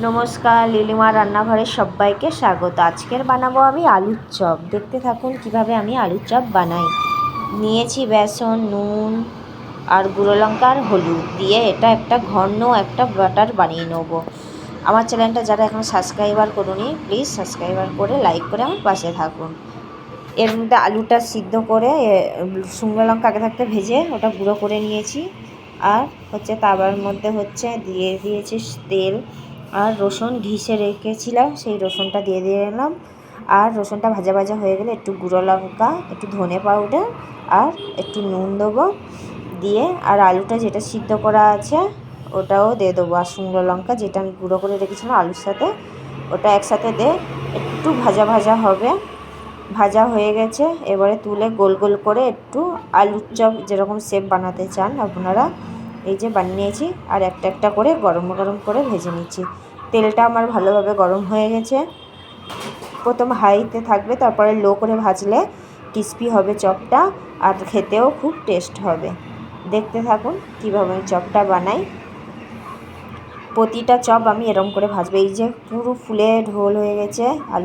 নমস্কার, লিলিমা রান্নাঘরে সবাইকে স্বাগত। আজকের বানাবো আমি আলুর চপ। দেখতে থাকুন কিভাবে আমি আলুর চপ বানাই। নিয়েছি বেসন, নুন আর গুঁড়ো লঙ্কা আর হলুদ দিয়ে এটা একটা ঘন একটা ব্যাটার বানিয়ে নেব। আমার চ্যানেলটা যারা এখন সাবস্ক্রাইবার করুনি, প্লিজ সাবস্ক্রাইবার করে লাইক করে আমার পাশে থাকুন। এর মধ্যে আলুটা সিদ্ধ করে শুকনো লঙ্কা আগে থাকতে ভেজে ওটা গুঁড়ো করে নিয়েছি। আর তাওয়ার মধ্যে দিয়ে দিয়েছি তেল আর রসুন ঘিষে রেখেছিলাম, সেই রসুনটা দিয়ে দিলাম। আর রসুনটা ভাজা ভাজা হয়ে গেলে একটু গুঁড়ো লঙ্কা, একটু ধনে পাউডার আর একটু নুন দেবো। দিয়ে আর আলুটা যেটা সিদ্ধ করা আছে ওটাও দিয়ে দেবো, আর শুকনো লঙ্কা যেটা আমি গুঁড়ো করে রেখেছিলাম আলুর সাথে ওটা একসাথে দিয়ে একটু ভাজা ভাজা হবে। ভাজা হয়ে গেছে, এবারে তুলে গোল গোল করে একটু আলুর চপ যেরকম শেপ বানাতে চান আপনারা এই যে বানিয়ে নিয়েছি। আর একটা একটা করে গরম গরম করে ভেজে নিচ্ছি। তেলটা আমার ভালোভাবে গরম হয়ে গেছে। প্রথম হাইতে থাকবে, তারপরে লো করে ভাজলে ক্রিস্পি হবে চপটা আর খেতেও খুব টেস্ট হবে। দেখতে থাকুন কীভাবে আমি চপটা বানাই। প্রতিটা চপ আমি এরকম করে ভাজবো। এই যে পুরো ফুলে ঢোল হয়ে গেছে আলু।